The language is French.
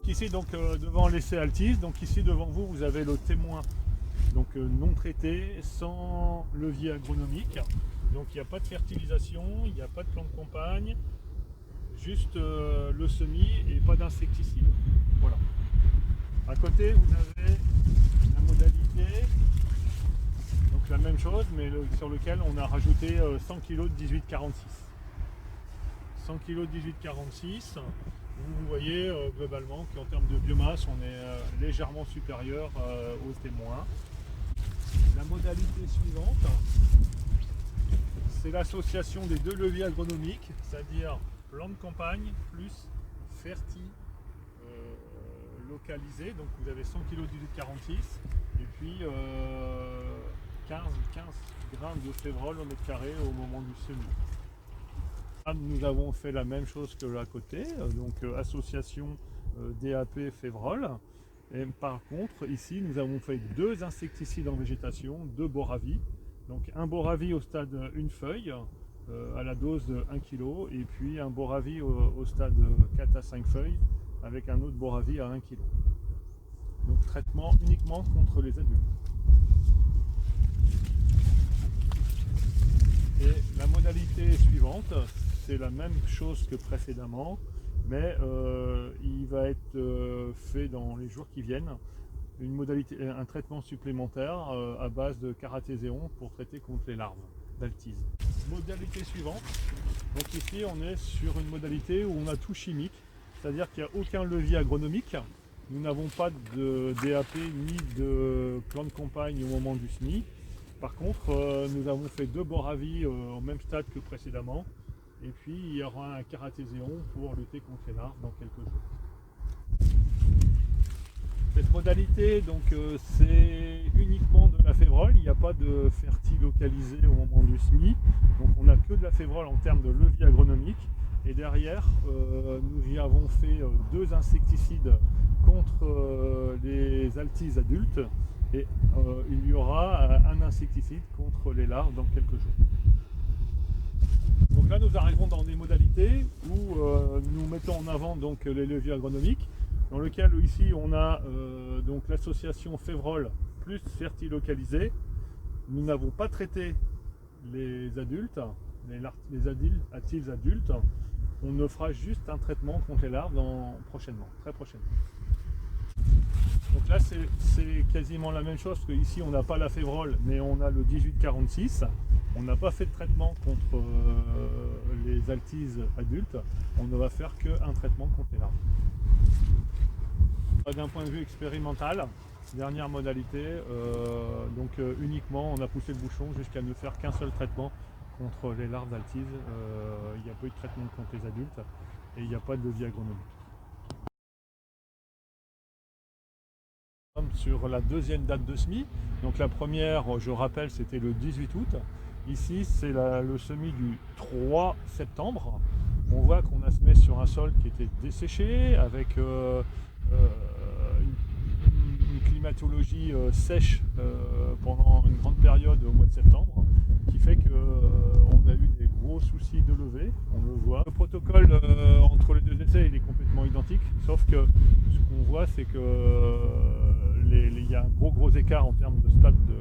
Ici donc devant l'essai Altice, donc ici devant vous, vous avez le témoin donc non traité, sans levier agronomique. Donc il n'y a pas de fertilisation, il n'y a pas de plan de campagne, juste le semis et pas d'insecticide. Voilà. À côté vous avez la modalité, donc la même chose, mais sur lequel on a rajouté 100 kg de 1846. 100 kg de 1846. Vous voyez globalement qu'en termes de biomasse, on est légèrement supérieur aux témoins. La modalité suivante, c'est l'association des deux leviers agronomiques, c'est-à-dire plan de campagne plus ferti localisé. Donc vous avez 100 kg de 1846 et puis 15 grammes de févrole au mètre carré au moment du semis. Nous avons fait la même chose que à côté, donc association DAP févrole. Et par contre, ici, nous avons fait deux insecticides en végétation, deux Boravi. Donc un Boravi au stade 1 feuille, à la dose de 1 kg, et puis un Boravi au stade 4 à 5 feuilles, avec un autre Boravi à 1 kg. Donc traitement uniquement contre les adultes. Et la modalité suivante, c'est la même chose que précédemment, mais il va être fait dans les jours qui viennent un traitement supplémentaire à base de Caratéséon pour traiter contre les larves d'altise. Modalité suivante, donc ici on est sur une modalité où on a tout chimique, c'est-à-dire qu'il n'y a aucun levier agronomique, nous n'avons pas de DAP ni de plan de campagne au moment du semis. Par contre, nous avons fait deux Boravi au même stade que précédemment. Et puis il y aura un Caratéséon pour lutter contre les larves dans quelques jours. Cette modalité, donc, c'est uniquement de la févrole, il n'y a pas de ferti localisé au moment du semis. Donc on n'a que de la févrole en termes de levier agronomique. Et derrière, nous y avons fait deux insecticides contre les altises adultes. Et il y aura un insecticide contre les larves dans quelques jours. Donc là nous arrivons dans des modalités où nous mettons en avant donc les leviers agronomiques, dans lequel ici on a donc l'association févrole plus fertilocalisé. Nous n'avons pas traité les adultes, les altiles adultes. On ne fera juste un traitement contre les larves prochainement, très prochainement. Donc là c'est quasiment la même chose, parce qu'ici on n'a pas la févrole mais on a le 1846. On n'a pas fait de traitement contre les altises adultes, on ne va faire qu'un traitement contre les larves. D'un point de vue expérimental, dernière modalité, uniquement on a poussé le bouchon jusqu'à ne faire qu'un seul traitement contre les larves d'altise. Il n'y a pas eu de traitement contre les adultes et il n'y a pas de levier agronomique. Sur la deuxième date de semis, donc la première, je rappelle, c'était le 18 août. Ici, c'est le semis du 3 septembre. On voit qu'on a semé sur un sol qui était desséché, avec une climatologie sèche pendant une grande période au mois de septembre, qui fait qu'on a eu des gros soucis de levée, on le voit. Le protocole entre les deux essais il est complètement identique, sauf que ce qu'on voit c'est que il y a un gros écart en termes de stade de